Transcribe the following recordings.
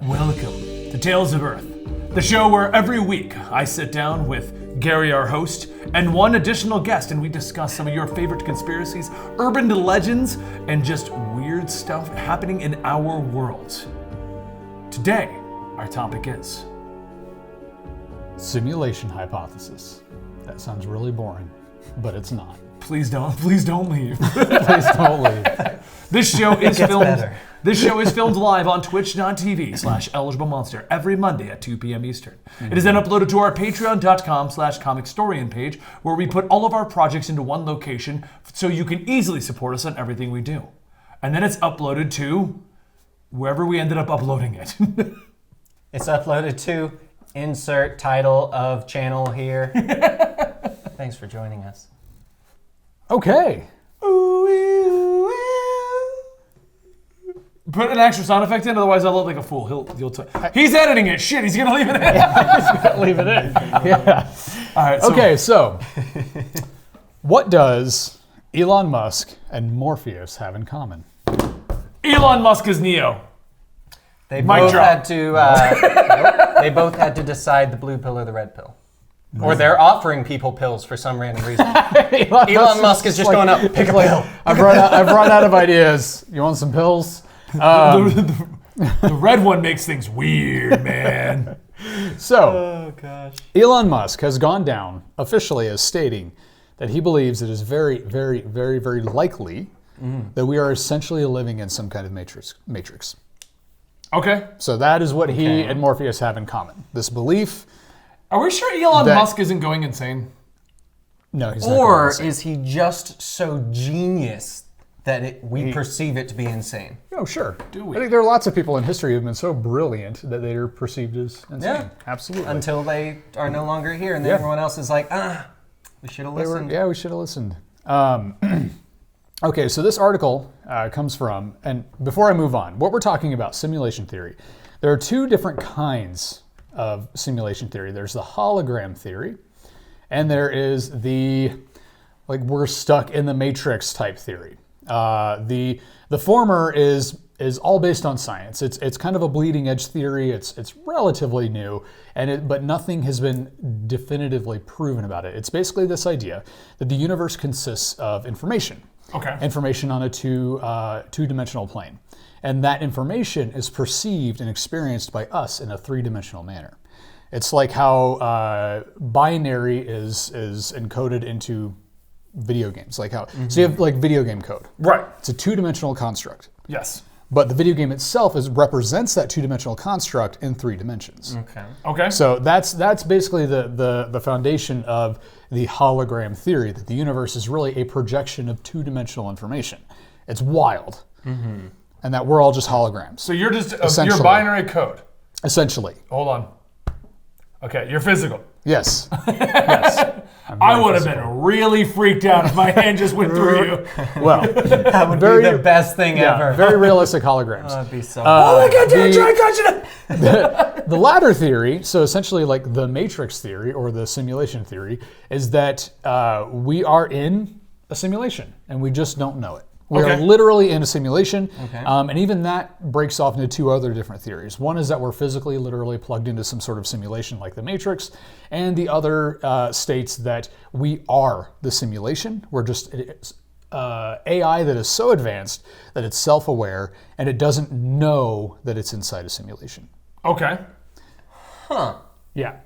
Welcome to Tales of Earth, the show where every week I sit down with Gary, our host, and one additional guest, and we discuss some of your favorite conspiracies, urban legends, and just weird stuff happening in our world. Today, our topic is simulation hypothesis. That sounds really boring, but it's not. Please don't leave. Please don't leave. This show is filmed. Better. This show is filmed live on twitch.tv/eligiblemonster every Monday at 2 p.m. Eastern. It is then uploaded to our patreon.com/comicstorian page, where we put all of our projects into one location so you can easily support us on everything we do. And then it's uploaded to wherever we ended up uploading it. It's uploaded to insert title of channel here. Thanks for joining us. Okay. Put an extra sound effect in, otherwise I'll look like a fool. He's editing it. Shit, he's gonna leave it in. Leave it in. Yeah. All right. So what does Elon Musk and Morpheus have in common? Elon Musk is Neo. They Mic both drop. had to. They both had to decide the blue pill or the red pill, or they're offering people pills for some random reason. Elon Musk is just going up. Pick a pill. I've run out of ideas. You want some pills? The red one makes things weird, man. So, Oh gosh. Elon Musk has gone down officially as stating that he believes it is very, very, very, very likely that we are essentially living in some kind of matrix. Okay. So that is what he and Morpheus have in common. This belief. Are we sure Elon Musk isn't going insane? No, he's not. Or going is he just so genius that we perceive it to be insane? Oh, sure. Do we? I think there are lots of people in history who've been so brilliant that they are perceived as insane. Yeah. Absolutely. Until they are no longer here, and then everyone else is like, we should have listened. We should have listened. Okay, so this article comes from, and before I move on, what we're talking about, simulation theory. There are two different kinds of simulation theory. There's the hologram theory, and there is the, like, we're stuck in the matrix type theory. The former is all based on science. It's kind of a bleeding edge theory. It's relatively new, but nothing has been definitively proven about it. It's basically this idea that the universe consists of information. Okay. Information on a two-dimensional plane. And that information is perceived and experienced by us in a three-dimensional manner. It's like how binary is encoded into video games. Like how so you have like video game code. Right. It's a two-dimensional construct. Yes. But the video game itself represents that two-dimensional construct in 3 dimensions. Okay. So that's basically the foundation of the hologram theory, that the universe is really a projection of two-dimensional information. It's wild. And that we're all just holograms. So you're just Essentially. you're binary code. Essentially. Hold on. Okay, you're physical. Yes. Yes. I would have been really freaked out if my hand just went through you. Well, That would be the best thing ever. very realistic holograms. That'd be so. Oh my God! Try catching it. The latter theory, so essentially like the matrix theory or the simulation theory, is that we are in a simulation and we just don't know it. We are literally in a simulation, and even that breaks off into 2 other different theories. One is that we're physically, literally plugged into some sort of simulation like the Matrix, and the other states that we are the simulation. We're just AI that is so advanced that it's self-aware and it doesn't know that it's inside a simulation. Okay. Yeah.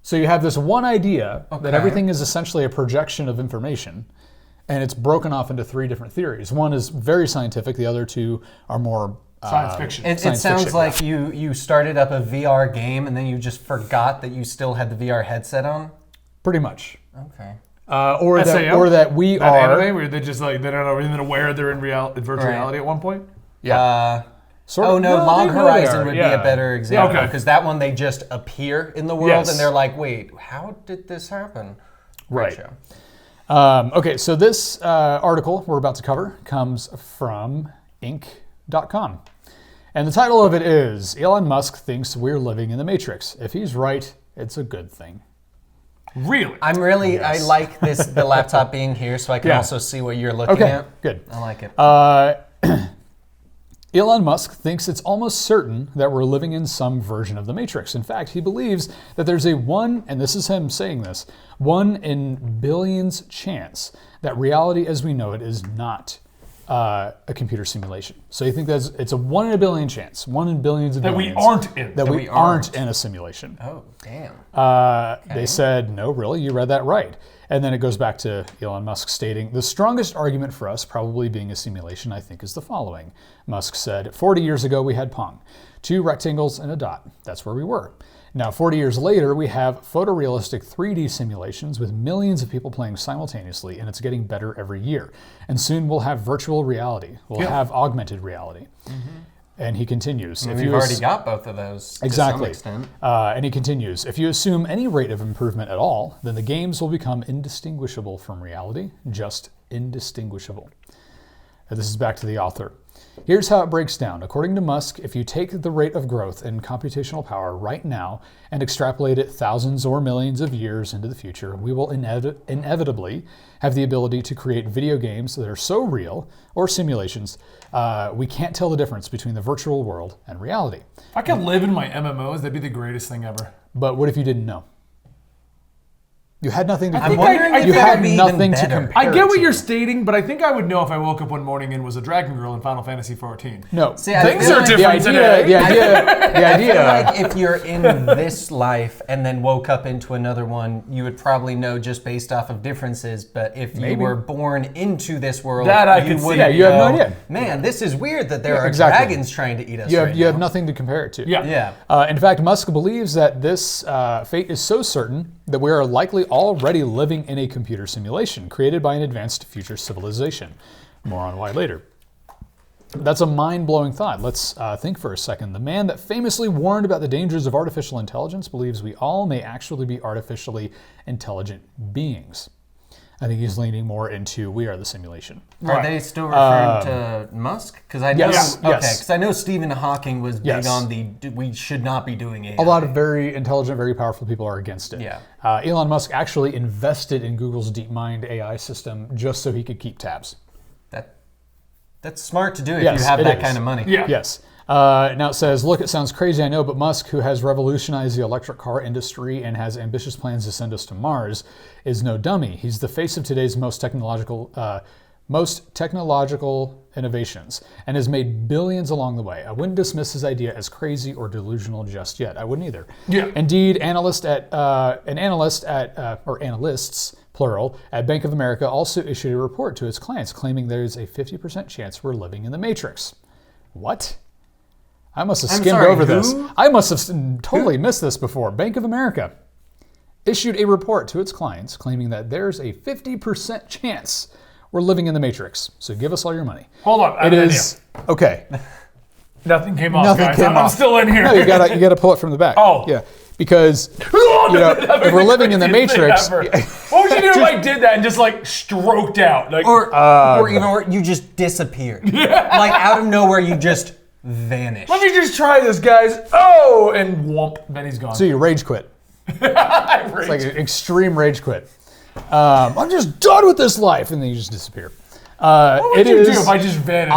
So you have this one idea that everything is essentially a projection of information, and it's broken off into 3 different theories. One is very scientific, the other 2 are more Science fiction. It sounds like you started up a VR game and then you just forgot that you still had the VR headset on. Pretty much. Okay. Or that we are. Anime where they just like they're not even aware they're in virtual reality at one point. Yeah. Log Horizon would be a better example Okay. because that one they just appear in the world Yes. and they're like, wait, how did this happen? Right. Great show. Okay, so this article we're about to cover comes from Inc.com. And the title of it is, Elon Musk thinks we're living in the Matrix. If he's right, it's a good thing. Really? I like the laptop being here so I can also see what you're looking at. Good. I like it. Elon Musk thinks it's almost certain that we're living in some version of the Matrix. In fact, he believes that there's a and this is him saying this, 1 in billions chance that reality as we know it is not a computer simulation. So you think that it's a 1 in a billion chance, 1 in billions of That billions. That we aren't in a simulation. Oh, damn. They said, no, really, you read that right. And then it goes back to Elon Musk stating, the strongest argument for us probably being a simulation, I think, is the following. Musk said, 40 years ago, we had Pong. 2 rectangles and a dot. That's where we were. Now, 40 years later, we have photorealistic 3D simulations with millions of people playing simultaneously, and it's getting better every year. And soon we'll have virtual reality. We'll have augmented reality. And he continues. If you've already got both of those exactly. to some extent. And he continues, if you assume any rate of improvement at all, then the games will become indistinguishable from reality, just indistinguishable. And this is back to the author. Here's how it breaks down. According to Musk, if you take the rate of growth in computational power right now and extrapolate it thousands or millions of years into the future, we will inevitably have the ability to create video games that are so real, or simulations, we can't tell the difference between the virtual world and reality. If I could live in my MMOs, that'd be the greatest thing ever. But what if you didn't know? You had nothing to I'm compare. wondering if You that had would be nothing even to better. compare. I get it what to. you're stating, but I think I would know if I woke up one morning and was a dragon girl in Final Fantasy XIV. No, See, I Things feel are like different today. The idea. like if you're in this life and then woke up into another one, you would probably know just based off of differences. But if you Maybe. were born into this world, That I you could see. wouldn't Yeah, you have no know, idea. Man, this is weird that there are exactly. dragons trying to eat us. You have, right you have now. nothing to compare it to. Yeah. Yeah. In fact, Musk believes that this fate is so certain that we are likely already living in a computer simulation created by an advanced future civilization. More on why later. That's a mind-blowing thought. Let's think for a second. The man that famously warned about the dangers of artificial intelligence believes we all may actually be artificially intelligent beings. I think he's leaning more into we are the simulation. Are they still referring to Musk? Because I know, Yes, okay, yes. because I know Stephen Hawking was big Yes. on we should not be doing AI. A lot of very intelligent, very powerful people are against it. Yeah. Elon Musk actually invested in Google's DeepMind AI system just so he could keep tabs. That's smart to do if Yes, you have it that is. kind of money. Yeah. Yes. Now it says, look, it sounds crazy, I know, but Musk, who has revolutionized the electric car industry and has ambitious plans to send us to Mars, is no dummy. He's the face of today's most technological innovations and has made billions along the way. I wouldn't dismiss his idea as crazy or delusional just yet. I wouldn't either. Yeah. Indeed, analysts, plural, at Bank of America also issued a report to its clients claiming there's a 50% chance we're living in the Matrix. What? I must have skimmed over this. I must have totally missed this before. Bank of America issued a report to its clients claiming that there's a 50% chance we're living in the Matrix. So give us all your money. Hold on. I It have an is okay. Nothing came off, Nothing guys. came I'm off. still in here. No, you gotta pull it from the back. Oh. Yeah. Because if we're living in the Matrix, What would you do if I did that and just like stroked out? Like, Or even where you just disappeared. Like out of nowhere, you just vanished. let me just try this, guys. Oh, and whoomp, then he's gone. so you rage quit. I It's like an extreme rage quit. I'm just done with this life, and then you just disappear. what would you do if I just vanished?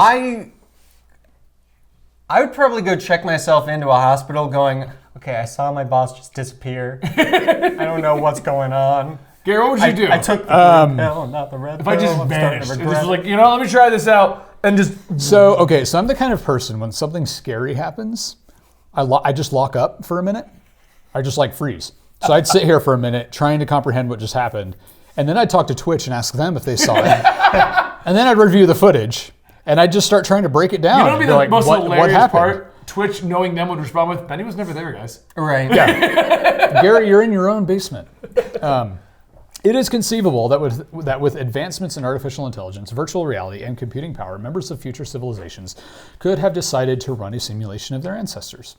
I would probably go check myself into a hospital going, okay, I saw my boss just disappear. I don't know what's going on. Gary, what would you do? I took the blue pill, not the red if pill. I just I'm starting vanished. to It regret was like, you know, let me try this out. And just, So I'm the kind of person when something scary happens, I just lock up for a minute. I just like freeze. So I'd sit here for a minute trying to comprehend what just happened, and then I'd talk to Twitch and ask them if they saw it, and then I'd review the footage, and I'd just start trying to break it down. you know what would be and the be like, most what hilarious happened? part? Twitch knowing them would respond with, Benny was never there, guys. Right. Yeah. Gary, you're in your own basement. It is conceivable that with advancements in artificial intelligence, virtual reality, and computing power, members of future civilizations could have decided to run a simulation of their ancestors.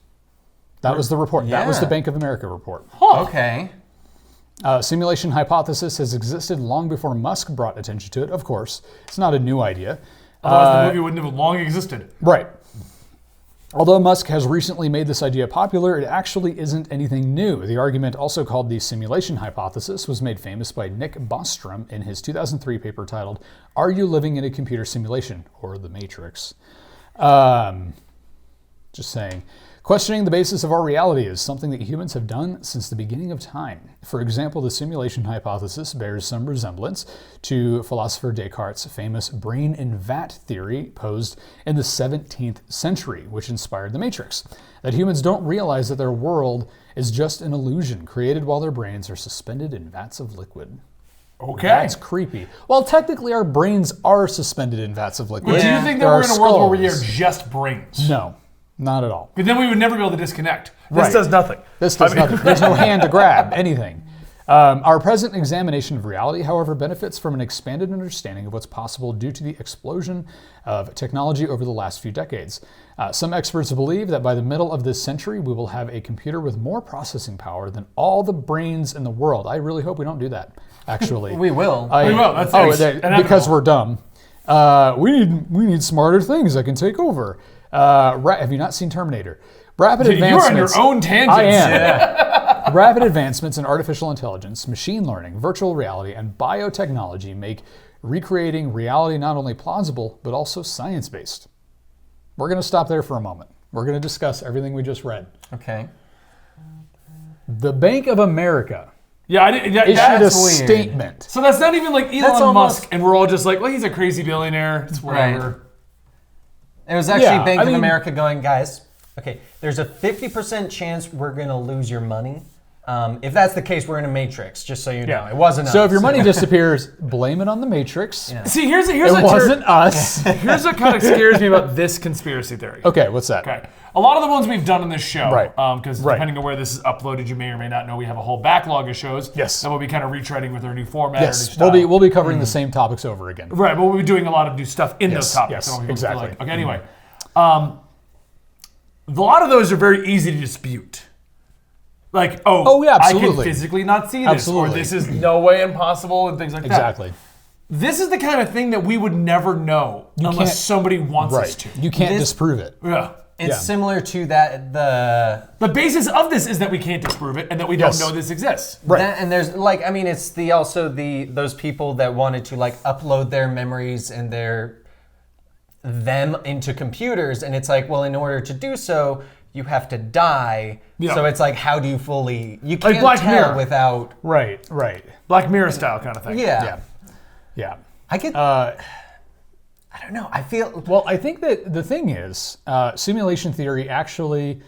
That was the report. That was the Yeah. Bank of America report. Okay. Simulation hypothesis has existed long before Musk brought attention to it, of course. It's not a new idea. Otherwise, the movie wouldn't have long existed. Right. Although Musk has recently made this idea popular, it actually isn't anything new. The argument, also called the simulation hypothesis, was made famous by Nick Bostrom in his 2003 paper titled, Are You Living in a Computer Simulation, or The Matrix? Just saying. Questioning the basis of our reality is something that humans have done since the beginning of time. For example, the simulation hypothesis bears some resemblance to philosopher Descartes' famous brain in vat theory posed in the 17th century, which inspired the Matrix. That humans don't realize that their world is just an illusion created while their brains are suspended in vats of liquid. Okay. That's creepy. Well, technically, our brains are suspended in vats of liquid. But do you think that we're in a world where we are just brains? No, not at all. Because then we would never be able to disconnect. This Right. does nothing. This does nothing. There's no hand to grab anything. Our present examination of reality, however, benefits from an expanded understanding of what's possible due to the explosion of technology over the last few decades. Some experts believe that by the middle of this century, we will have a computer with more processing power than all the brains in the world. I really hope we don't do that, actually. We will. We will. That's because we're dumb. We need smarter things that can take over. Have you not seen Terminator? Rapid advancements. You're on your own tangents. I am. Rapid advancements in artificial intelligence, machine learning, virtual reality, and biotechnology make recreating reality not only plausible, but also science-based. We're going to stop there for a moment. We're going to discuss everything we just read. Okay. The Bank of America Yeah, issued a statement. So that's not even like That's Elon almost- Musk, and we're all just like, well, he's a crazy billionaire. It's whatever. It was actually Yeah, Bank I of mean- America going, guys, okay, there's a 50% chance we're going to lose your money. If that's the case, we're in a matrix, just so you know. Yeah. It wasn't us. So if your money disappears, blame it on the Matrix. Yeah. See, here's It a wasn't us. here's what kind of scares me about this conspiracy theory. Okay, what's that? Okay. A lot of the ones we've done on this show, Right. because Right. depending on where this is uploaded, you may or may not know we have a whole backlog of shows. Yes. That we'll be kind of retreading with our new format. Yes, our new style. we'll be covering the same topics over again. Right, but we'll be doing a lot of new stuff in those Yes, topics. yes, I don't know if people feel exactly. like- okay, anyway. A lot of those are very easy to dispute. Like, Oh, yeah, I can absolutely. physically not see this, Absolutely. or this is no way impossible, and things like that. Exactly. This is the kind of thing that we would never know unless can't- somebody wants us Right. to. You can't This- disprove it. Yeah. It's Yeah. similar to that, The basis of this is that we can't disprove it and that we Yes. don't know this exists. Right. that, and there's like, I mean, it's those people that wanted to like upload their memories and them into computers, and it's like, well, in order to do so, you have to die. Yeah. So it's like, how do you fully? You can't Black tell Mirror. without. Right, right. Black Mirror style kind of thing. Yeah. Yeah. Yeah. I get. Uh, I don't know. I feel. Well, I think that the thing is, simulation theory actually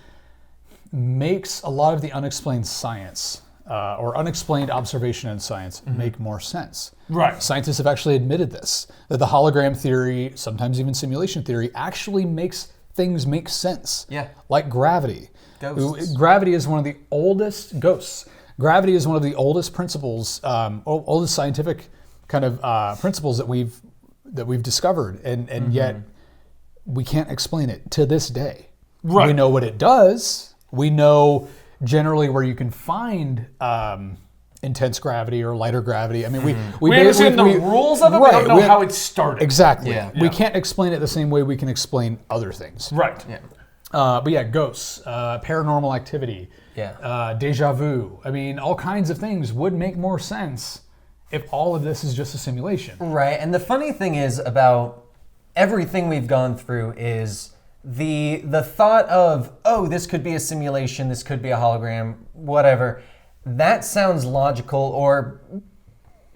makes a lot of the unexplained science or unexplained observation in science make more sense. Right. Scientists have actually admitted this, that the hologram theory, sometimes even simulation theory, actually makes things make sense. Yeah. Like gravity. Ghosts. Gravity is one of the oldest ghosts. Gravity is one of the oldest principles, oldest scientific kind of principles that we've discovered, and yet we can't explain it to this day. Right. We know what it does. We know generally where you can find intense gravity or lighter gravity. I mean, We understand the rules of it, we don't know how it started. Exactly. Yeah. We can't explain it the same way we can explain other things. Right. Yeah. But yeah, ghosts, paranormal activity, deja vu. I mean, all kinds of things would make more sense if all of this is just a simulation. Right, and the funny thing is about everything we've gone through is the thought of, oh, this could be a simulation, this could be a hologram, whatever. That sounds logical or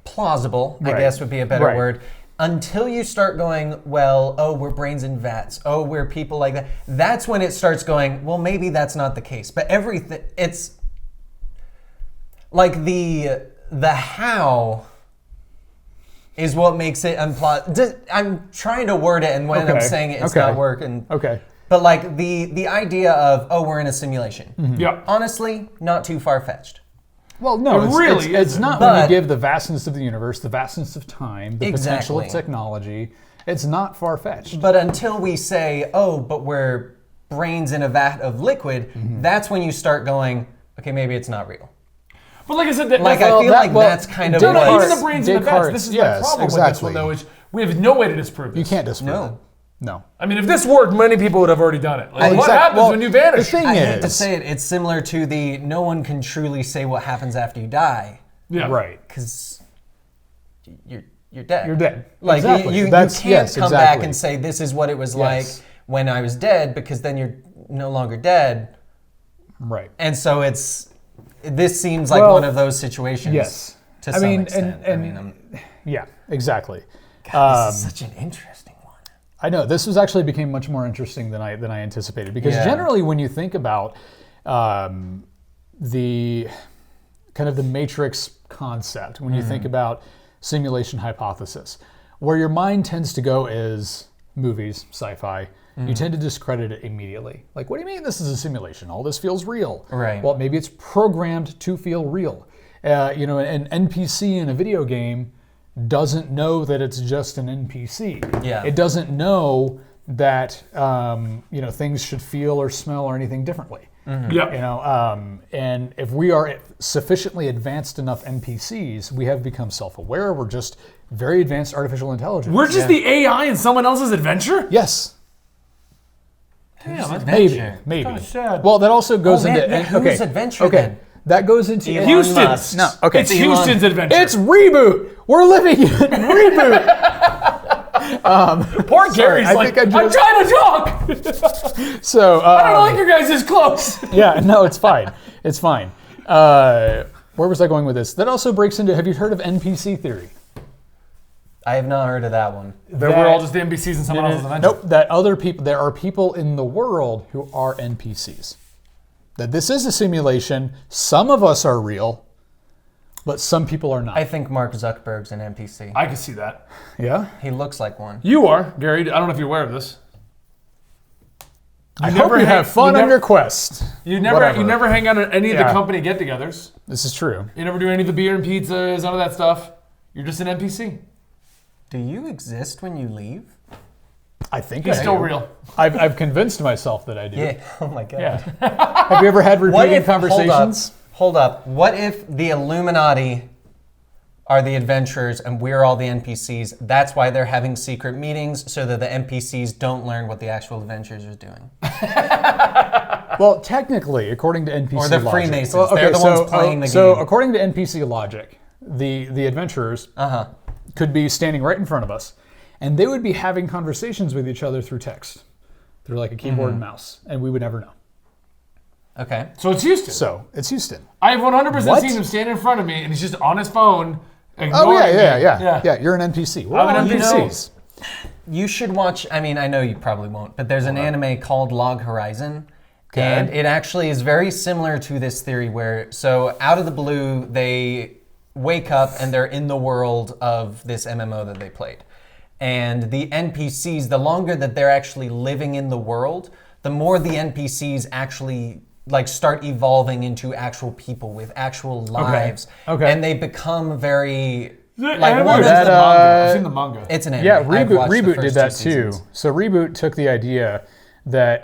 plausible, I Right. guess would be a better Right. word. Until you start going, well, oh, we're brains in vats. Oh, we're people like that. That's when it starts going, well, maybe that's not the case. But everything, it's like the how is what makes it I'm trying to word it, and when I'm Okay. saying it, it's Okay. not working. Okay. But like the idea of, oh, we're in a simulation. Yeah. Honestly, not too far-fetched. Well, no, It it's, really it's isn't. not when you But- give the vastness of the universe, the vastness of time, the potential of Exactly. technology. It's not far-fetched. But until we say, oh, but we're brains in a vat of liquid, that's when you start going, okay, maybe it's not real. But like I said, Like, that's I feel like that's kind of no, no, what... even the brains in the vets. Descartes, This is yes, my problem with exactly. this one, though, is we have no way to disprove this. You can't disprove No. it. No. I mean, if this worked, many people would have already done it. Like, what Exact- happens well, when you vanish? The thing I is, hate to say it, it's similar to the no one can truly say what happens after you die, Yeah. right. because you're dead. You're dead. Like Exactly. you That's- can't yes, come exactly. back and say this is what it was like. when I was dead, because then you're no longer dead. Right. And so this seems like Well, one of those situations. Yes. To some extent. Yeah, exactly. God, this is such an interesting one. I know this became much more interesting than I anticipated, because generally when you think about the kind of the matrix concept, when you think about simulation hypothesis, where your mind tends to go is movies, sci-fi. You tend to discredit it immediately. Like, what do you mean this is a simulation? All this feels real. Right. Well, maybe it's programmed to feel real. An NPC in a video game doesn't know that it's just an NPC. Yeah. It doesn't know that things should feel or smell or anything differently. Yeah. And if we are sufficiently advanced enough NPCs, we have become self-aware. We're just very advanced artificial intelligence. We're just the AI in someone else's adventure? Yes. Damn, that's Maybe. kinda sad. Well, that also goes man, into yeah, whose adventure then? That goes into Elon Houston's. Musk. No, okay. It's Houston's adventure. It's reboot. We're living in reboot. Poor Gary's I like, think I'm trying to talk. So I don't like your guys this close. yeah, no, it's fine. It's fine. Where was I going with this? That also breaks into. Have you heard of NPC theory? I have not heard of that one. That we're all just the NPCs in someone else's adventure. Nope. That other people. There are people in the world who are NPCs. That this is a simulation. Some of us are real, but some people are not. I think Mark Zuckerberg's an NPC. I can see that. Yeah. He looks like one. You are, Gary. I don't know if you're aware of this. I hope you have fun on your quest. You never hang out at any of the company get-togethers. This is true. You never do any of the beer and pizzas, none of that stuff. You're just an NPC. Do you exist when you leave? I think He's I still do. real. I've convinced myself that I do. Yeah. Oh my god. Yeah. Have you ever had repeating conversations? Hold up. What if the Illuminati are the adventurers and we're all the NPCs? That's why they're having secret meetings, so that the NPCs don't learn what the actual adventurers are doing. Well, technically, according to NPC Or the logic. Freemasons. They're the ones playing the game. So according to NPC logic, the adventurers could be standing right in front of us, and they would be having conversations with each other through text, through like a keyboard and mouse, and we would never know. Okay. So it's Houston. So it's Houston. I have 100% What? seen him stand in front of me, and he's just on his phone. Oh ignoring me. yeah. You're an NPC. We're all I'm an NPCs. You should watch, I mean, I know you probably won't, but there's an anime called Log Horizon. Okay. And it actually is very similar to this theory where, so out of the blue, they wake up and they're in the world of this MMO that they played. And the NPCs, the longer that they're actually living in the world, the more the NPCs actually like start evolving into actual people with actual lives. Okay. And they become very like Anime one or of is it the the manga? I've seen the manga. It's an anime. Yeah, I've watched the Reboot first did that two too. seasons. So Reboot took the idea that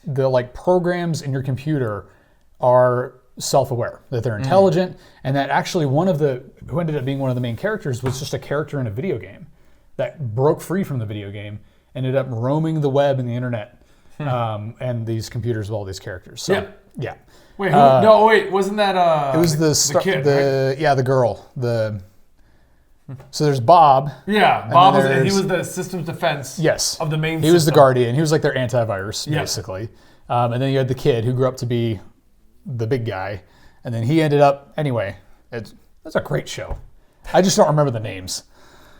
the like programs in your computer are self-aware, that they're intelligent, and that actually who ended up being one of the main characters was just a character in a video game that broke free from the video game, ended up roaming the web and the internet, and these computers with all these characters. So yeah. Wait, who, wasn't that It was the kid, right? the girl. So there's Bob. Yeah, Bob then he there's- was the systems defense Yes. of the main He was the system. guardian. He was like their antivirus, Yeah. basically. And then you had the kid who grew up to be the big guy. And then he ended up, anyway, that's a great show. I just don't remember the names.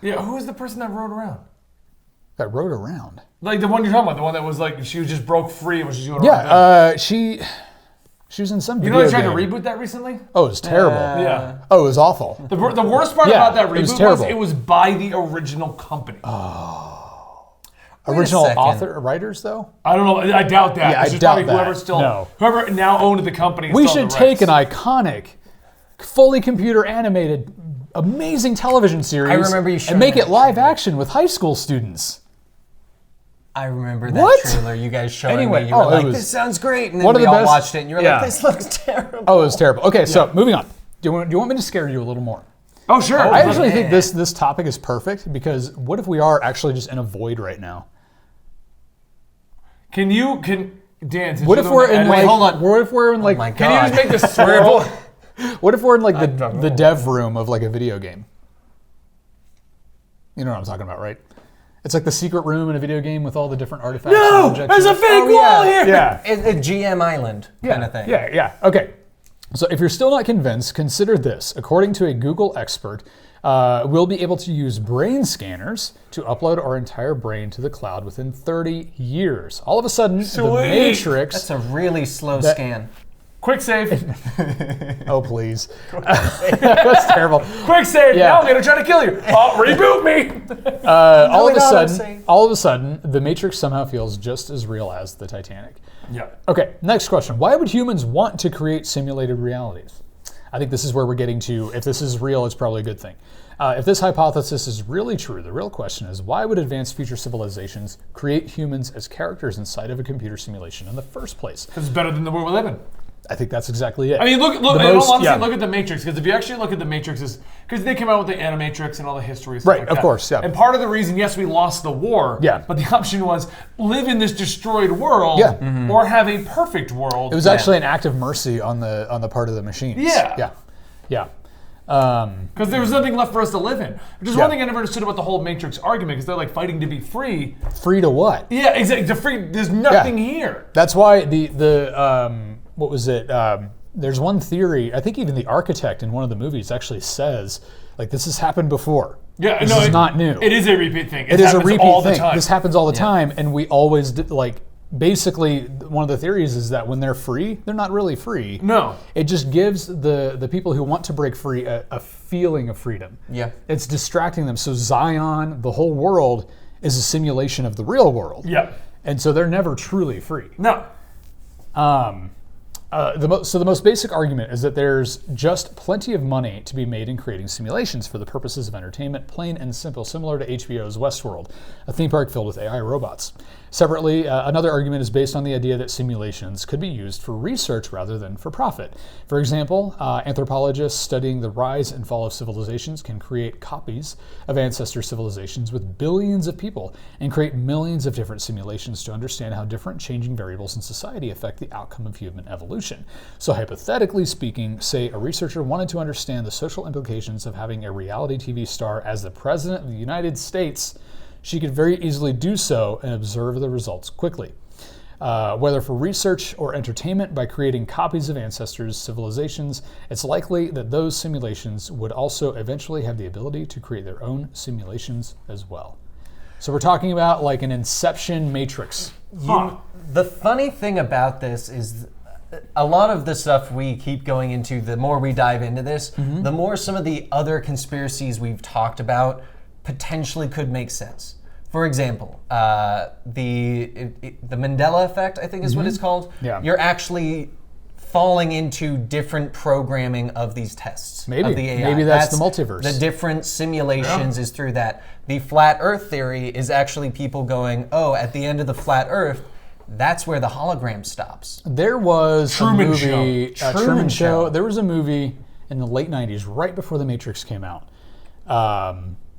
Yeah, who was the person that rode around? That rode around. Like the one you're talking about, the one that was like, she was just broke free and was just going around. Yeah, she was in some You video know they tried to game. reboot that recently? Oh, it was terrible. Yeah. Oh, it was awful. The worst part Yeah, about that it was reboot was terrible. it was by the original company. Original second. author, writers, though? I don't know. I doubt that. Yeah, It's I just doubt probably that. whoever now owned the company. We still should had the take an rights. iconic, fully computer animated, amazing television series I remember you showing and make that it live action with high school students. I remember that What? trailer you guys showing Anyway, me. You were it like, was this sounds great. And then one of we the all best- watched it and you were yeah. like, this looks terrible. Oh, it was terrible. Okay, so moving on. Do you want me to scare you a little more? Oh, sure. I actually think this topic is perfect because what if we are actually just in a void right now? Can Dan? since What you're if the we're one that in edited- like? hold on. What if we're in like? my Can you God. just make the swirl? What if we're in like don't the know. dev room of like a video game? You know what I'm talking about, right? It's like the secret room in a video game with all the different artifacts. No, and objects. there's a fake wall here. Yeah. A GM Island kind of thing. Yeah. Okay. So if you're still not convinced, consider this. According to a Google expert, we'll be able to use brain scanners to upload our entire brain to the cloud within 30 years. All of a sudden, the Matrix... That's a really slow scan. Quick save. Oh, please. That's terrible. Quick save. Now I'm going to try to kill you. Oh, reboot me. All of a sudden, the Matrix somehow feels just as real as the Titanic. Yeah. Okay, next question. Why would humans want to create simulated realities? I think this is where we're getting to, if this is real, it's probably a good thing. If this hypothesis is really true, the real question is, why would advanced future civilizations create humans as characters inside of a computer simulation in the first place? Because it's better than the world we live in. I think that's exactly it. I mean, look. In all honesty, look at the Matrix. Because if you actually look at the Matrix, because they came out with the Animatrix and all the history stuff like that. Of course, yeah. And part of the reason, yes, we lost the war. Yeah. But the option was live in this destroyed world, or have a perfect world. It was actually an act of mercy on the part of the machines. Yeah. Because there was nothing left for us to live in. Which is one thing I never understood about the whole Matrix argument, because they're like fighting to be free. Free to what? Yeah, exactly. To free. There's nothing here. That's why what was it? There's one theory, I think even the architect in one of the movies actually says, like, this has happened before. Yeah, this is not new. It is a repeat thing. It is a repeat all thing. The time. This happens all the time, and we always basically, one of the theories is that when they're free, they're not really free. No. It just gives the people who want to break free a feeling of freedom. Yeah. It's distracting them. So Zion, the whole world, is a simulation of the real world. Yeah. And so they're never truly free. No. So the most basic argument is that there's just plenty of money to be made in creating simulations for the purposes of entertainment, plain and simple, similar to HBO's Westworld, a theme park filled with AI robots. Separately, another argument is based on the idea that simulations could be used for research rather than for profit. For example, anthropologists studying the rise and fall of civilizations can create copies of ancestor civilizations with billions of people and create millions of different simulations to understand how different changing variables in society affect the outcome of human evolution. So hypothetically speaking, say a researcher wanted to understand the social implications of having a reality TV star as the president of the United States, she could very easily do so and observe the results quickly. Whether for research or entertainment, by creating copies of ancestors' civilizations, it's likely that those simulations would also eventually have the ability to create their own simulations as well. So we're talking about like an Inception Matrix. The funny thing about this is a lot of the stuff we keep going into, the more we dive into this, the more some of the other conspiracies we've talked about potentially could make sense. For example, the Mandela effect, I think is what it's called. Yeah. You're actually falling into different programming of these tests. Maybe. Of the AI. Maybe that's the multiverse. The different simulations is through that. The flat Earth theory is actually people going, oh, at the end of the flat Earth, that's where the hologram stops. There was Truman a movie, Truman Show. Show. There was a movie in the late 90s, right before The Matrix came out,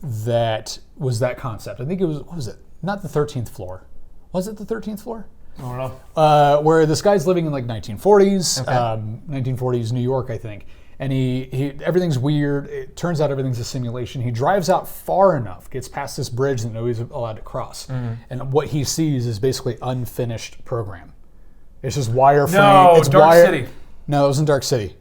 that was that concept. I think it was, what was it? Not the 13th floor. Was it the 13th floor? I don't know. Where this guy's living in like 1940s, Okay. 1940s New York, I think. And he everything's weird. It turns out everything's a simulation. He drives out far enough, gets past this bridge that nobody's allowed to cross. And what he sees is basically unfinished program. It's just wireframe. No, it's Dark City. No, it wasn't Dark City.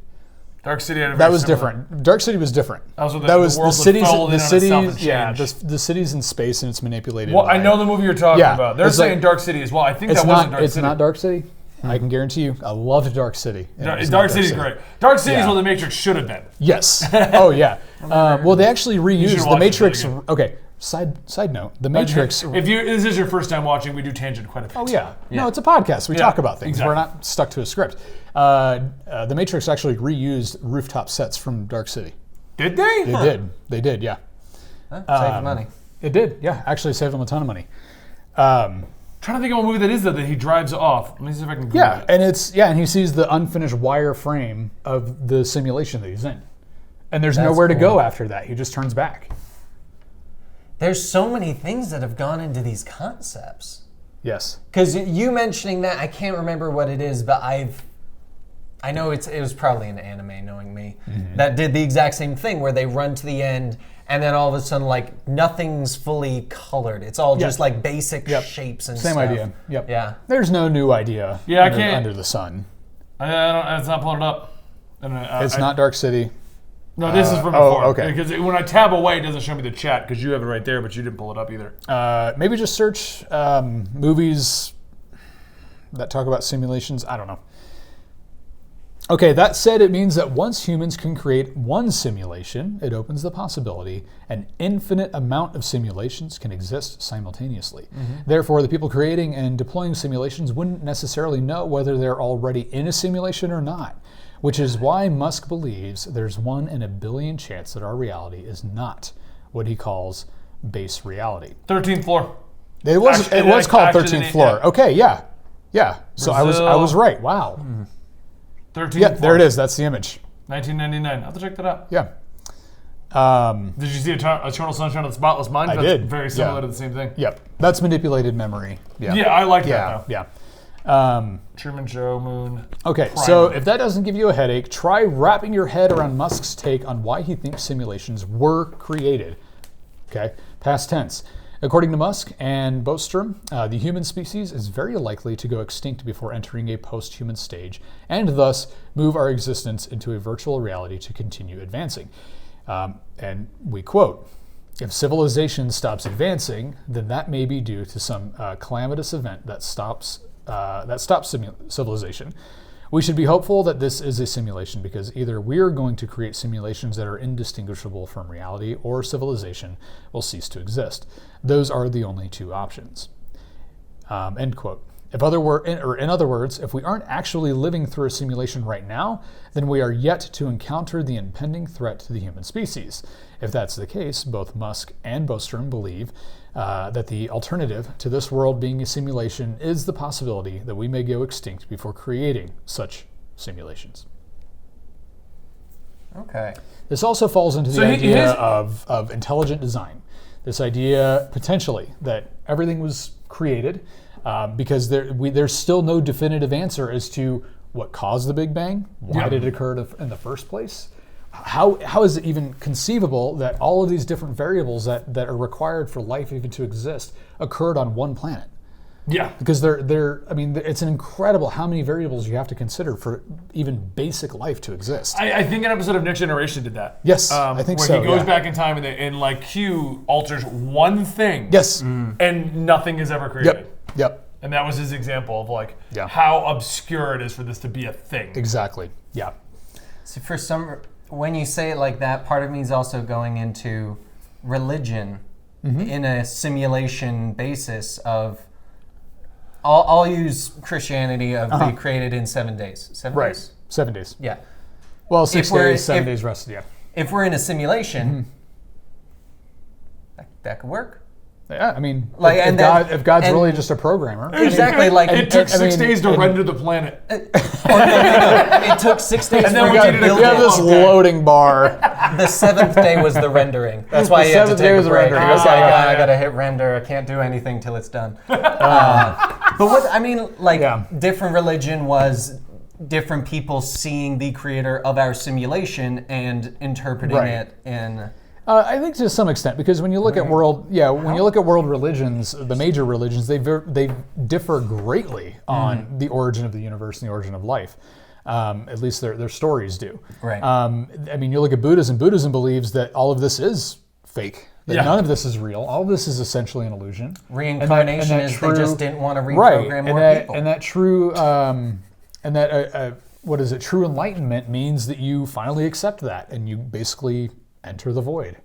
Dark City had a That very was similar- different. Dark City was different. That was the world the cities. folded in The on itself cities. and Yeah, changed. the cities in space and it's manipulated. Well, I by- know the movie you're talking Yeah, about. They're it's saying like- Dark City as well. I think It's that not. wasn't Dark It's City. not Dark City. I can guarantee you. I loved Dark City. and it was not Dark City's City. great. Dark City's Yeah. what the Matrix should have been. Yes. Oh yeah. Well, they actually reused should the watch it Matrix. again. Okay. Side note. The Matrix. If this is your first time watching, we do tangent quite a bit. Oh yeah. No, it's a podcast. We talk about things. exactly. We're not stuck to a script. The Matrix actually reused rooftop sets from Dark City. Did they? They did. They did. Yeah. Save money. It did. Yeah. Actually, saved them a ton of money. Trying to think of what movie that is that he drives off. Let me see if I can Google Yeah, it. and he sees the unfinished wire frame of the simulation that he's in, and there's nowhere to cool. go after that. He just turns back. There's so many things that have gone into these concepts. Yes. Because you mentioning that, I can't remember what it is, but I know it was probably an anime, knowing me, that did the exact same thing where they run to the end and then all of a sudden, like, nothing's fully colored. It's all just like basic shapes and Same stuff. idea. Yep. Yeah. There's no new idea under the sun. It's not pulling it up. It's not Dark City. No, this is from before. Okay. Because when I tab away, it doesn't show me the chat because you have it right there, but you didn't pull it up either. Maybe just search movies that talk about simulations. I don't know. Okay, that said, it means that once humans can create one simulation, it opens the possibility an infinite amount of simulations can exist simultaneously. Therefore, the people creating and deploying simulations wouldn't necessarily know whether they're already in a simulation or not, which is why Musk believes there's 1 in a billion chance that our reality is not what he calls base reality. 13th floor. It was called 13th floor. Yeah. Okay, yeah. So I was right. Wow. 13th Yeah, floor. there it is. That's the image. 1999. I'll have to check that out. Yeah. Did you see Eternal Sunshine of the Spotless Mind? I That's did. very similar to the same thing. Yep. That's manipulated memory. Yeah. Yeah, I like that though. Yeah. Truman Show, Moon. Okay, so if that doesn't give you a headache, try wrapping your head around Musk's take on why he thinks simulations were created. Okay, past tense. According to Musk and Bostrom, the human species is very likely to go extinct before entering a post-human stage, and thus move our existence into a virtual reality to continue advancing. And we quote, "If civilization stops advancing, then that may be due to some calamitous event that stops civilization. We should be hopeful that this is a simulation because either we're going to create simulations that are indistinguishable from reality or civilization will cease to exist. Those are the only two options." End quote. In other words, if we aren't actually living through a simulation right now, then we are yet to encounter the impending threat to the human species. If that's the case, both Musk and Bostrom believe that the alternative to this world being a simulation is the possibility that we may go extinct before creating such simulations. Okay. This also falls into the idea of intelligent design. This idea, potentially, that everything was created because there's still no definitive answer as to what caused the Big Bang, why did it occur in the first place. How is it even conceivable that all of these different variables that are required for life even to exist occurred on one planet? Yeah. Because it's an incredible how many variables you have to consider for even basic life to exist. I think an episode of Next Generation did that. Yes, I think where so. Where he goes back in time and like Q alters one thing. Yes. And nothing is ever created. Yep. And that was his example of like how obscure it is for this to be a thing. Exactly. Yeah. So when you say it like that, part of me is also going into religion in a simulation basis of. I'll use Christianity of be created in 7 days. 7 days? 7 days. Yeah. Well, 6 days, 7 days rested, yeah. If we're in a simulation, that could work. Yeah, I mean, like, if God's really just a programmer. Exactly. Like it took 6 days to render the planet. It took 6 days And then for we it to did build We have this loading bar. The 7th day was the rendering. That's why you had to take a break. rendering. It's like, I gotta hit render. I can't do anything till it's done. But what I mean, like, different religion was different people seeing the creator of our simulation and interpreting it in. I think to some extent, because when you look at world religions, the major religions, they differ greatly on the origin of the universe and the origin of life. At least their stories do. Right. I mean, you look at Buddhism. Buddhism believes that all of this is fake. That none of this is real. All of this is essentially an illusion. Reincarnation is they just didn't want to reprogram more people. And that true, what is it? True enlightenment means that you finally accept that, and you basically enter the void.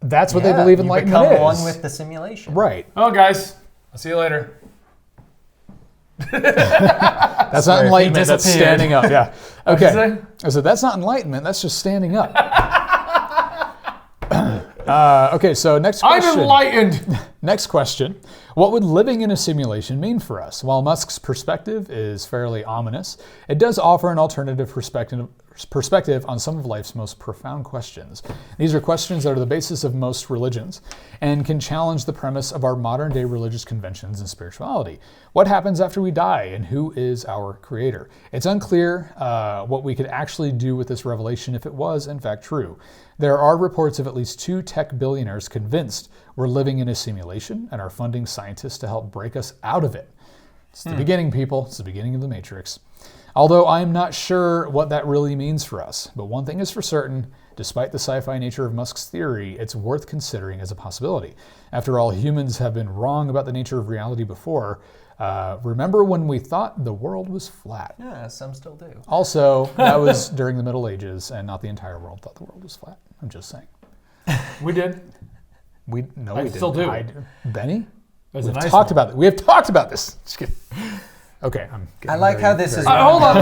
That's what they believe enlightenment is. You become one with the simulation. Right. Oh, guys, I'll see you later. That's not enlightenment. That's standing up. Yeah. Okay. I said that's not enlightenment. That's just standing up. Okay. So next question. I'm enlightened. Next question. What would living in a simulation mean for us? While Musk's perspective is fairly ominous, it does offer an alternative perspective on some of life's most profound questions. These are questions that are the basis of most religions and can challenge the premise of our modern-day religious conventions and spirituality. What happens after we die, and who is our creator? It's unclear what we could actually do with this revelation if it was, in fact, true. There are reports of at least 2 tech billionaires convinced we're living in a simulation and are funding scientists to help break us out of it. It's the beginning, people. It's the beginning of the Matrix. Although I'm not sure what that really means for us. But one thing is for certain, despite the sci-fi nature of Musk's theory, it's worth considering as a possibility. After all, humans have been wrong about the nature of reality before. Remember when we thought the world was flat? Yeah, some still do. Also, that was during the Middle Ages, and not the entire world thought the world was flat. I'm just saying. We did. We didn't. Still do. Benny? That's We've a nice talked one. about it. We have talked about this. Just kidding. Okay, I like how this is. Hold on.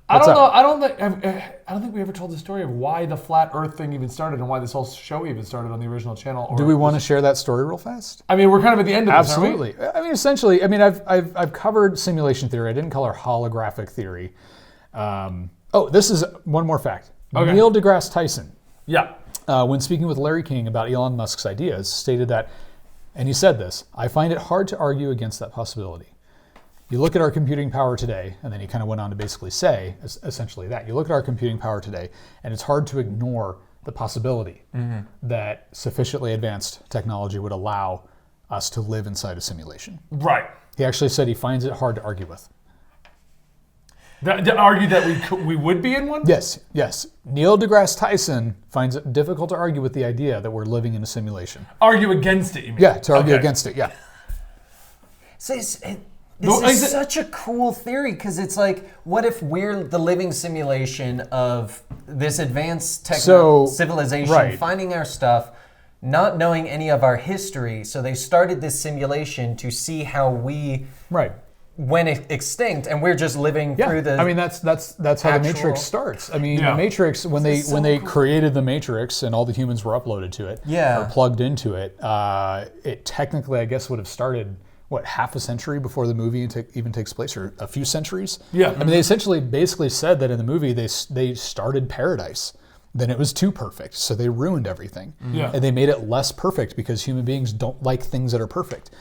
I What's don't up? know. I don't think we ever told the story of why the flat Earth thing even started and why this whole show even started on the original channel. Or Do we want to share that story real fast? I mean, we're kind of at the end of this, aren't we? Absolutely. I mean, essentially, I've covered simulation theory. I didn't color holographic theory. This is one more fact. Okay. Neil deGrasse Tyson, Yeah. when speaking with Larry King about Elon Musk's ideas, stated that, and he said this, I find it hard to argue against that possibility. You look at our computing power today, and then he kind of went on to basically say essentially that. You look at our computing power today, and it's hard to ignore the possibility that sufficiently advanced technology would allow us to live inside a simulation. Right. He actually said he finds it hard to argue with. To argue that we would be in one? Yes. Neil deGrasse Tyson finds it difficult to argue with the idea that we're living in a simulation. Argue against it, you mean? Yeah, to argue Okay. against it, yeah. So this is such a cool theory because it's like, what if we're the living simulation of this advanced civilization, right. finding our stuff, not knowing any of our history? So they started this simulation to see how we went extinct, and we're just living through the. I mean, that's how the Matrix starts. I mean, the Matrix when they created the Matrix and all the humans were uploaded to it, or plugged into it, it technically, I guess, would have started. What, half a century before the movie even takes place, or a few centuries? Yeah. I mean, they essentially basically said that in the movie they started paradise. Then it was too perfect, so they ruined everything. Yeah. And they made it less perfect because human beings don't like things that are perfect.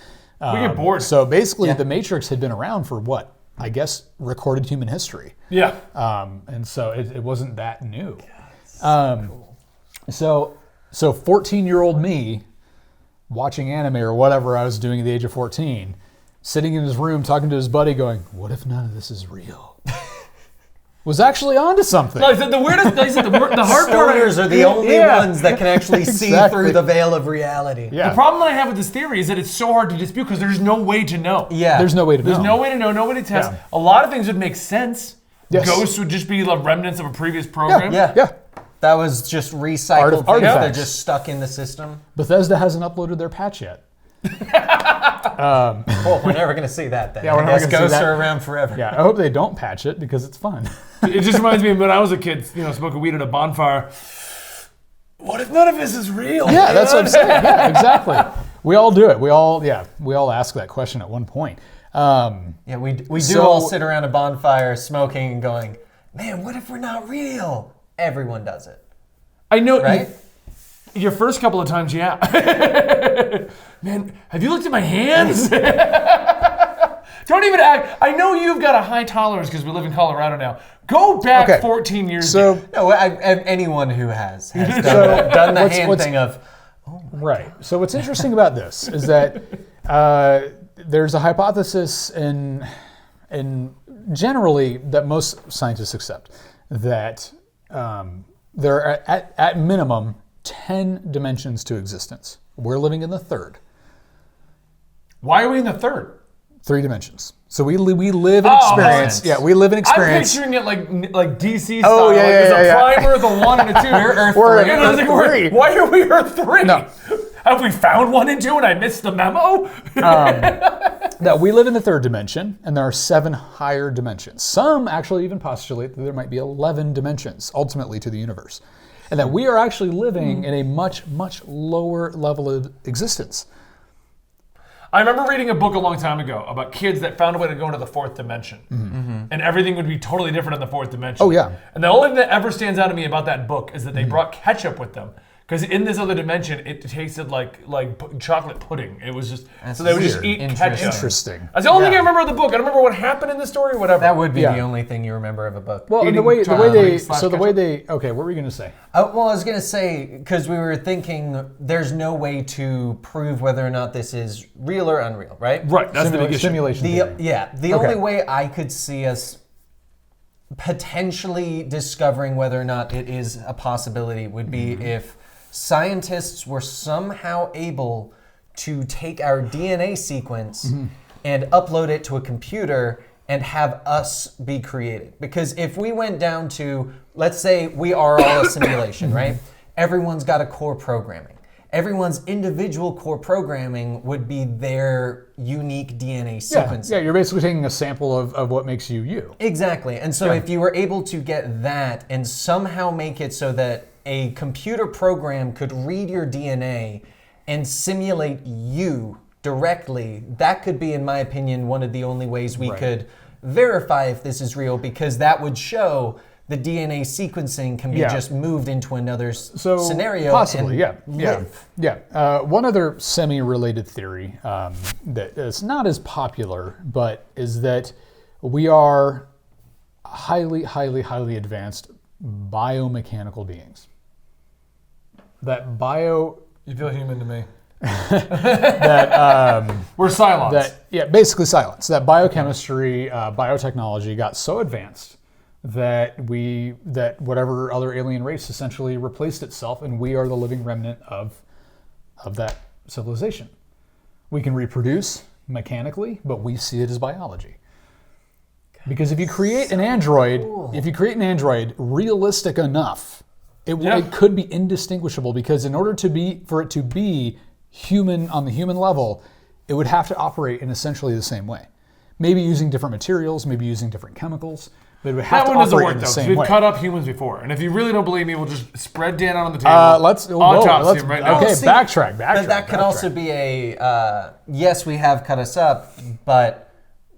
We get bored. So basically, the Matrix had been around for what? I guess recorded human history. Yeah. And so it wasn't that new. Cool. So 14-year-old me, watching anime or whatever I was doing at the age of 14, sitting in his room talking to his buddy going, what if none of this is real? Was actually onto something. Like, the weirdest, the hard part Stoners are the only ones that can actually see through the veil of reality. Yeah. The problem that I have with this theory is that it's so hard to dispute because there's no way to know. Yeah. There's no way to know. There's no way to know, no way to test. Yeah. A lot of things would make sense. Yes. Ghosts would just be the remnants of a previous program. Yeah. That was just recycled things that are artifacts. just stuck in the system. Bethesda hasn't uploaded their patch yet. Well, we're never going to see that then. Yeah, we're I never guess gonna see ghosts that. are around forever. Yeah, I hope they don't patch it because it's fun. It just reminds me of when I was a kid, smoking weed at a bonfire. What if none of this is real? Yeah, that's what I'm saying. Yeah, exactly. We all do it. We all ask that question at one point. We do all sit around a bonfire smoking and going, man, what if we're not real? Everyone does it. I know, right? Your first couple of times, yeah. Man, have you looked at my hands? Don't even act. I know you've got a high tolerance because we live in Colorado now. Go back 14 years ago. No, anyone who has done the hand thing of, right. So what's interesting about this is that there's a hypothesis in generally that most scientists accept that there are at minimum 10 dimensions to existence. We're living in the third. Why are we in the third? 3 dimensions. So we live in experience. Yeah, we live in experience. I'm picturing it like DC style. Oh, yeah, there's a yeah. primer, the 1 and a 2. We're And I was like, Earth 3. why are we Earth 3? No. Have we found 1 and 2 and I missed the memo? No, we live in the third dimension, and there are 7 higher dimensions. Some actually even postulate that there might be 11 dimensions ultimately to the universe. and that we are actually living in a much, much lower level of existence. I remember reading a book a long time ago about kids that found a way to go into the fourth dimension. And everything would be totally different in the fourth dimension. Oh, yeah. And the only thing that ever stands out to me about that book is that they brought ketchup with them. Because in this other dimension, it tasted like chocolate pudding. It was just, so they would just eat ketchup. Interesting. That's the only thing I remember of the book. I don't remember what happened in the story or whatever. That would be the only thing you remember of a book. Well, Eating the way chocolate they okay, what were you going to say? Well, I was going to say, because we were thinking there's no way to prove whether or not this is real or unreal, right? Right, that's the big issue. Simulation theory. The only way I could see us potentially discovering whether or not it is a possibility would be if scientists were somehow able to take our DNA sequence and upload it to a computer and have us be created. Because if we went down to, let's say we are all a simulation, right? Everyone's got a core programming. Everyone's individual core programming would be their unique DNA sequence. Yeah, you're basically taking a sample of what makes you you. Exactly. And so if you were able to get that and somehow make it so that a computer program could read your DNA and simulate you directly, that could be, in my opinion, one of the only ways we could verify if this is real, because that would show the DNA sequencing can be just moved into another scenario. Possibly, and live. One other semi-related theory that is not as popular, but is that we are highly, highly, highly advanced biomechanical beings. You feel human to me. We're Cylons. Basically Cylons. That biochemistry, biotechnology got so advanced that whatever other alien race essentially replaced itself, and we are the living remnant of that civilization. We can reproduce mechanically, but we see it as biology. Because if you create an android, realistic enough, it could be indistinguishable, because in order for it to be human on the human level, it would have to operate in essentially the same way. Maybe using different materials, maybe using different chemicals, but it would have to operate in the same way. We've cut up humans before, and if you really don't believe me, we'll just spread Dan out on the table. Let's him right now. Okay, backtrack. But that could also be yes, we have cut us up, but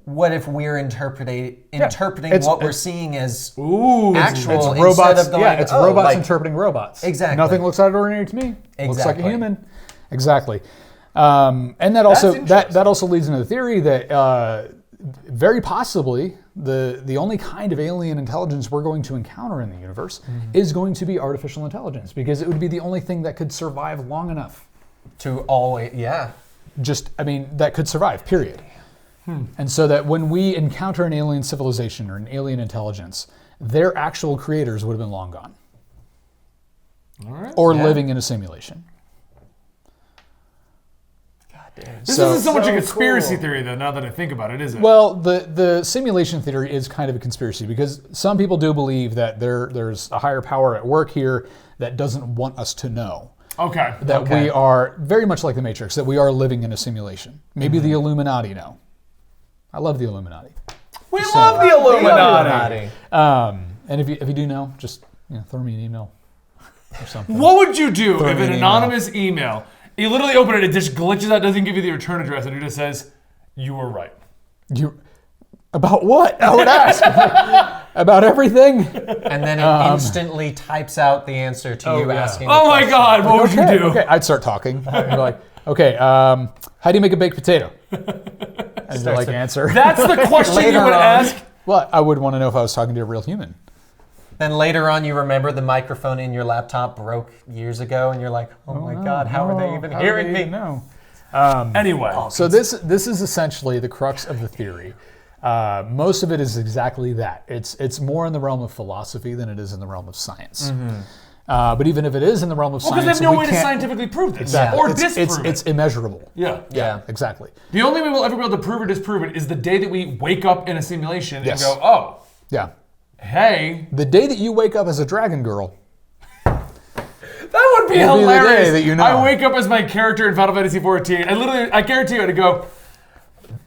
what if we're interpreting what we're seeing as actual it's robots, instead of going, it's robots interpreting robots. Exactly. Nothing looks out of ordinary to me. Exactly. Looks like a human. Exactly. And that also leads into the theory that very possibly the only kind of alien intelligence we're going to encounter in the universe is going to be artificial intelligence, because it would be the only thing that could survive long enough to always, that could survive, period. And so that when we encounter an alien civilization or an alien intelligence, their actual creators would have been long gone. Or living in a simulation. This isn't so much a conspiracy theory, though, now that I think about it, is it? Well, the simulation theory is kind of a conspiracy, because some people do believe that there's a higher power at work here that doesn't want us to know. Okay. That we are very much like the Matrix, that we are living in a simulation. Maybe the Illuminati know. I love the Illuminati. We love the Illuminati. And if you do know, just throw me an email or something. What would you do if an anonymous email, you literally open it, it just glitches out, doesn't give you the return address, and it just says, "You were right." About what? I would ask. About everything. And then it instantly types out the answer to you asking. Oh my God! What would you do? Okay, I'd start talking. I'd be like, okay, how do you make a baked potato? And they're like, answer. That's the question you would ask. Well, I would want to know if I was talking to a real human. Then later on, you remember the microphone in your laptop broke years ago, and you're like, "Oh my God, how are they even hearing me?" No. Anyway, so this is essentially the crux of the theory. Most of it is exactly that. It's more in the realm of philosophy than it is in the realm of science. But even if it is in the realm of science, because they have no way to scientifically prove this or disprove it. It's immeasurable. Yeah, exactly. The only way we'll ever be able to prove or disprove it is the day that we wake up in a simulation and go, "Oh, yeah, hey." The day that you wake up as a dragon girl. That would be hilarious. The day that you know. I wake up as my character in Final Fantasy XIV. I guarantee you, I'd go,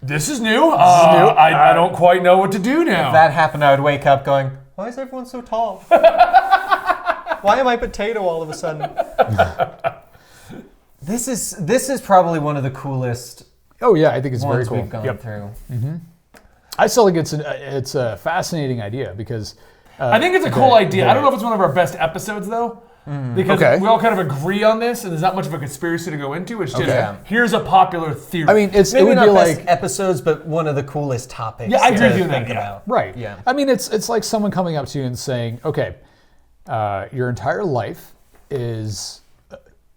"This is new. I don't quite know what to do now." If that happened, I would wake up going, "Why is everyone so tall? Why am I potato all of a sudden? This is probably one of the coolest Oh yeah, I think it's very ones cool. we've gone through. I still think it's a fascinating idea because I think it's a cool idea. I don't know if it's one of our best episodes though. Because we all kind of agree on this, and there's not much of a conspiracy to go into. It's just here's a popular theory. I mean, it Maybe would not be best like episodes, but one of the coolest topics. Yeah, I agree to with you on think that, yeah. about. right. Yeah. I mean, it's like someone coming up to you and saying, "Okay, your entire life is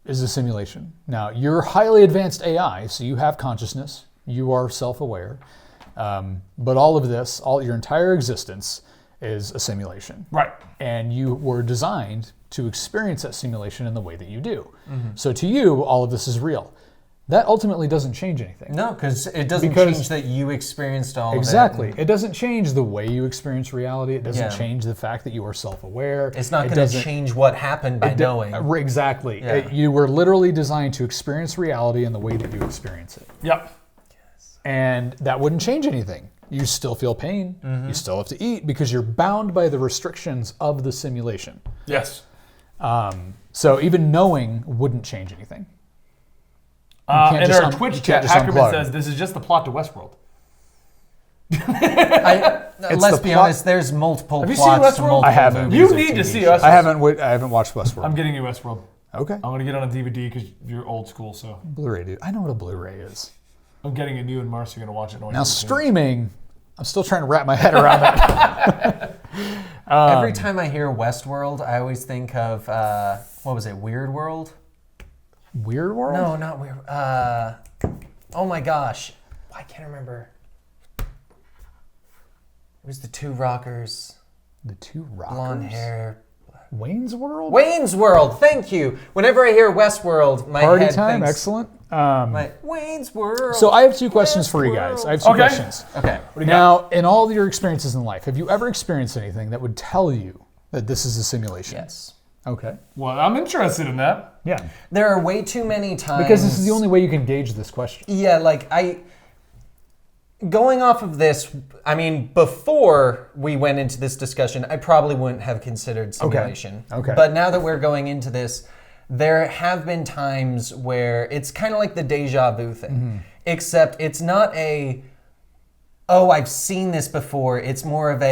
a simulation. Now you're highly advanced AI, so you have consciousness, you are self-aware, but all of this, all your entire existence, is a simulation. right. And you were designed to experience that simulation in the way that you do. So to you, all of this is real. That ultimately doesn't change anything. No, because it doesn't change that you experienced all Exactly. of It doesn't change the way you experience reality. It doesn't Yeah. change the fact that you are self-aware. It's not It going to doesn't- change what happened by knowing. Exactly. Yeah. You were literally designed to experience reality in the way that you experience it. Yep. And that wouldn't change anything. You still feel pain. You still have to eat because you're bound by the restrictions of the simulation. Yes. So even knowing wouldn't change anything. In just our you Twitch can't chat, just Hackerman unplug. says this is just the plot to Westworld. Let's the be plot- honest, there's multiple Have you seen plots to Westworld? multiple I haven't. movies You and need to TV see shows. us. I haven't watched Westworld. I'm getting you Westworld. Okay. I'm gonna get it on a DVD because you're old school, so Blu-ray, dude. I know what a Blu-ray is. I'm getting it. You and Marcy are gonna watch it. Now streaming, I'm still trying to wrap my head around that. Every time I hear Westworld, I always think of, what was it, Weird World? Weird World? No, not Weird. Oh my gosh. I can't remember. It was the two rockers, The two rockers. blonde hair. Wayne's World? Wayne's World, thank you. Whenever I hear Westworld, my Party head time, thinks, excellent. Wayne's World. So I have two questions for you guys. I have two Okay. questions. Okay. Now, in all your experiences in life, have you ever experienced anything that would tell you that this is a simulation? Yes. Okay. Well, I'm interested in that. Yeah. There are way too many times. Because this is the only way you can gauge this question. Yeah, going off of this, I mean, before we went into this discussion, I probably wouldn't have considered simulation. Okay. But now that we're going into this, there have been times where it's kind of like the deja vu thing, except it's not oh, I've seen this before. It's more of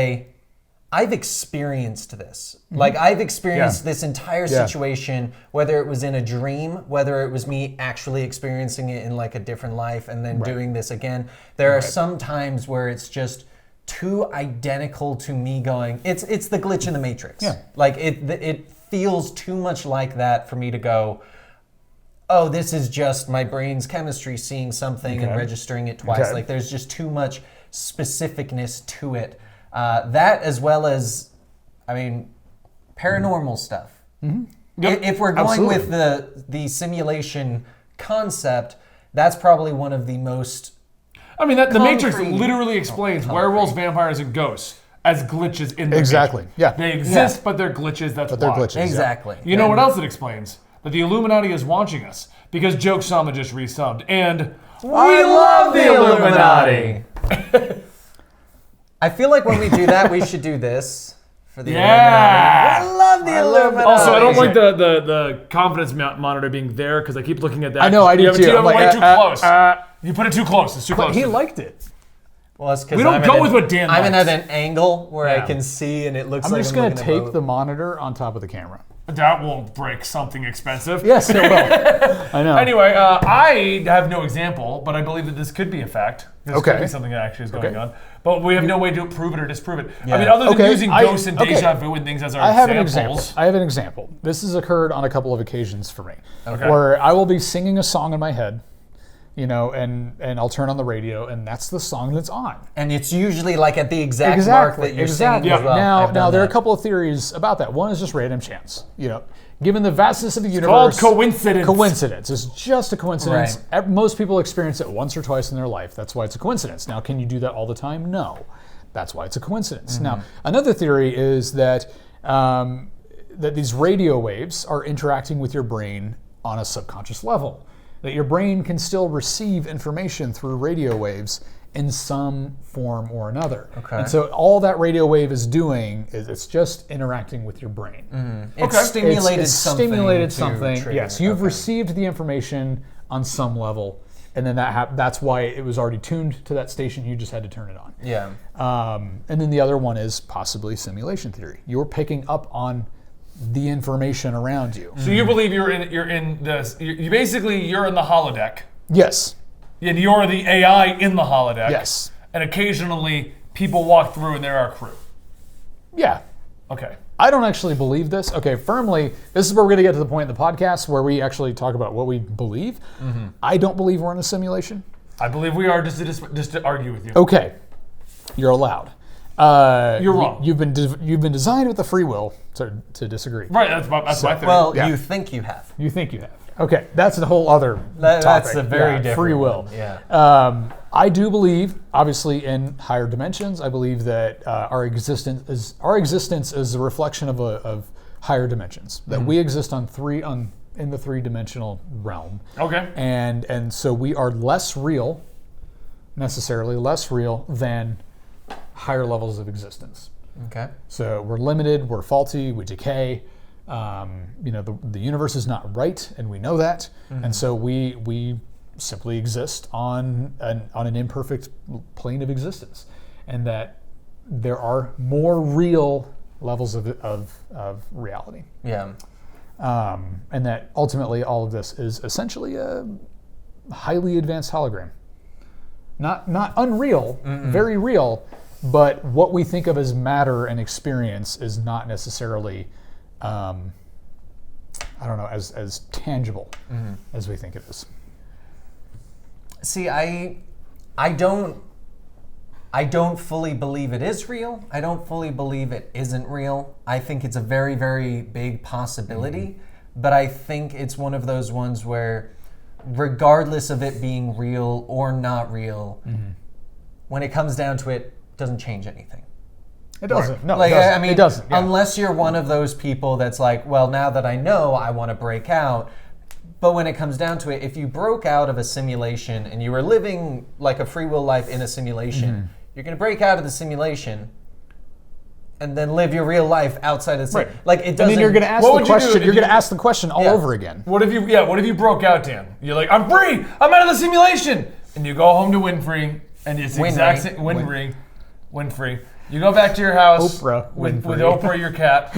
I've experienced this. Like, I've experienced this entire situation, whether it was in a dream, whether it was me actually experiencing it in like a different life and then doing this again. There are some times where it's just too identical to me going, it's the glitch in the Matrix. Yeah. Like, it feels too much like that for me to go, oh, this is just my brain's chemistry seeing something and registering it twice. Okay. Like, there's just too much specificness to it. That, as well as, I mean, paranormal stuff. Yep. If we're going Absolutely. with the simulation concept, that's probably one of the most. I mean, the Matrix Concrete. literally explains werewolves, vampires, and ghosts as glitches in the Exactly. Matrix. Yeah. They exist, but they're glitches. That's But they're why. glitches. yeah. Exactly. You know what else it explains? That the Illuminati is watching us because Joke Sama just resubbed, and we love the Illuminati. I feel like when we do that, we should do this for the Yeah. Illuminati. I love the Illuminati. Also, I don't like the confidence monitor being there because I keep looking at that. I know, I do you have it too. You have I'm it way like, too close. You put it too close. It's too But close. he liked it. Well, it's 'cause We don't I'm go at with what Dan I'm in likes. at an angle where I Yeah. can see, and it looks I'm like just I'm going to looking at tape both. the monitor on top of the camera. That won't break something expensive. Yes, it will. I know. Anyway, I have no example, but I believe that this could be a fact. This could Okay. be something that actually is going on. But we have no way to prove it or disprove it. I Yeah. mean, other than Okay, using ghosts and deja vu and things as our I have examples. I have an example. This has occurred on a couple of occasions for me, Okay. where I will be singing a song in my head, and I'll turn on the radio, and that's the song that's on. And it's usually like at the exact mark that you're singing as well. Now, I've done there are a that. couple of theories about that. One is just random chance. Given the vastness of the Called universe, coincidence. coincidence. It's just a coincidence. Right. Most people experience it once or twice in their life. That's why it's a coincidence. Now, can you do that all the time? No. That's why it's a coincidence. Now, another theory is that that these radio waves are interacting with your brain on a subconscious level. That your brain can still receive information through radio waves in some form or another. Okay. And so all that radio wave is doing is it's just interacting with your brain. It's Okay. stimulated It's something. stimulated to something. trigger. Yes, you've Okay. received the information on some level, and then that's why it was already tuned to that station. You just had to turn it on. Yeah. And then the other one is possibly simulation theory. You're picking up on the information around you. So you believe you're in this? You basically you're in the holodeck, Yes. and you're the AI in the holodeck. Yes. And occasionally people walk through, and they're our crew. Yeah. Okay. I don't actually believe this. Okay, firmly, this is where we're going to get to the point in the podcast where we actually talk about what we believe. I don't believe we're in a simulation. I believe we are, just to argue with you. Okay, you're allowed. You're wrong. You've been designed with the free will to disagree. Right, that's my theory. Well, Yeah. you think you have. You think you have. Okay, that's a whole other topic. That's a very Yeah, different free will. one, yeah. I do believe, obviously, in higher dimensions. I believe that our existence is a reflection of higher dimensions. That we exist in the three-dimensional realm. Okay. And so we are necessarily less real than higher levels of existence. Okay. So we're limited, we're faulty, we decay. The universe is not right, and we know that. And so we simply exist on an imperfect plane of existence, and that there are more real levels of reality. Yeah. And that ultimately all of this is essentially a highly advanced hologram. Not unreal, very real, but what we think of as matter and experience is not necessarily, as tangible as we think it is. See, I don't fully believe it is real. I don't fully believe it isn't real. I think it's a very, very big possibility, but I think it's one of those ones where regardless of it being real or not real, when it comes down to it, doesn't change anything. It doesn't. No, Like, it doesn't. I mean, it doesn't. Yeah. Unless you're one of those people that's like, well, now that I know, I want to break out. But when it comes down to it, if you broke out of a simulation and you were living like a free will life in a simulation, you're going to break out of the simulation and then live your real life outside of the Right. Like it doesn't. And then you're going to ask What the would you do question. if You're going you- to ask the question all Yeah. over again. What if you broke out, Dan? You're like, I'm free. I'm out of the simulation, and you go home to Winfrey, and it's the exact same. Winfrey. You go back to your house Oprah with Winfrey. Oprah, your cat.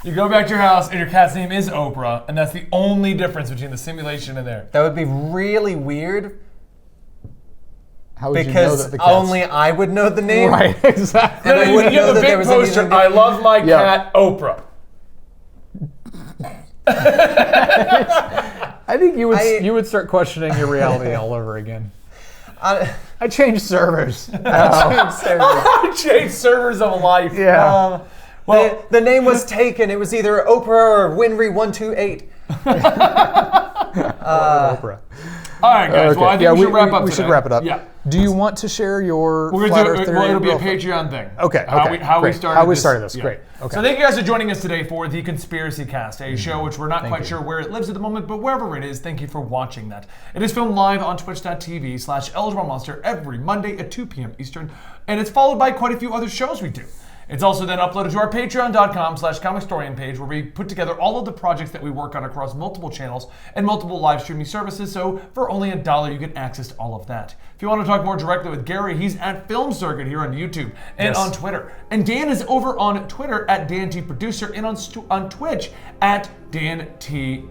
You go back to your house, and your cat's name is Oprah, and that's the only difference between the simulation and there. That would be really weird How would you know because that the cat's... only I would know the name. Right, exactly. And I You wouldn't know have a that there big was poster. anything- I love my Yeah. cat, Oprah. I think you would I- you would start questioning your reality all over again. I I changed servers. I changed servers of life. Yeah. Well, the name was taken. It was either Oprah or Winry 128. Oprah. all right, guys. Okay. Well, I think Yeah, we should wrap up. We should today. wrap it up. Yeah. Do you want to share your We're flat gonna Earth do it. theory? Well, it'll be a real quick? Patreon thing. Okay, How okay, we great. started. How we this- started this, yeah. great, okay. So thank you guys for joining us today for the Conspiracy Cast, a show which we're not quite you. sure where it lives at the moment, but wherever it is, thank you for watching that. It is filmed live on twitch.tv/EligibleMonster every Monday at 2 p.m. Eastern, and it's followed by quite a few other shows we do. It's also then uploaded to our patreon.com/comicstorian page where we put together all of the projects that we work on across multiple channels and multiple live streaming services, so for only $1 you get access to all of that. If you want to talk more directly with Gary, he's at Film Circuit here on YouTube and on Twitter. And Dan is over on Twitter at Dan T Producer and on Twitch at Dan T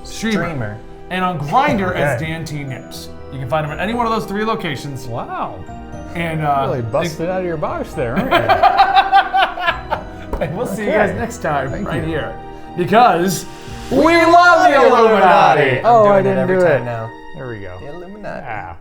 Streamer. And on Grindr as Dan T Nips. You can find him at any one of those 3 locations. Wow. And Really busted out of your box there, aren't you? and we'll see you Okay. guys next time Thank right you. here. Because we love the Illuminati! Oh, I I'm doing didn't it every do time it. now. There we go. The Illuminati. Ah.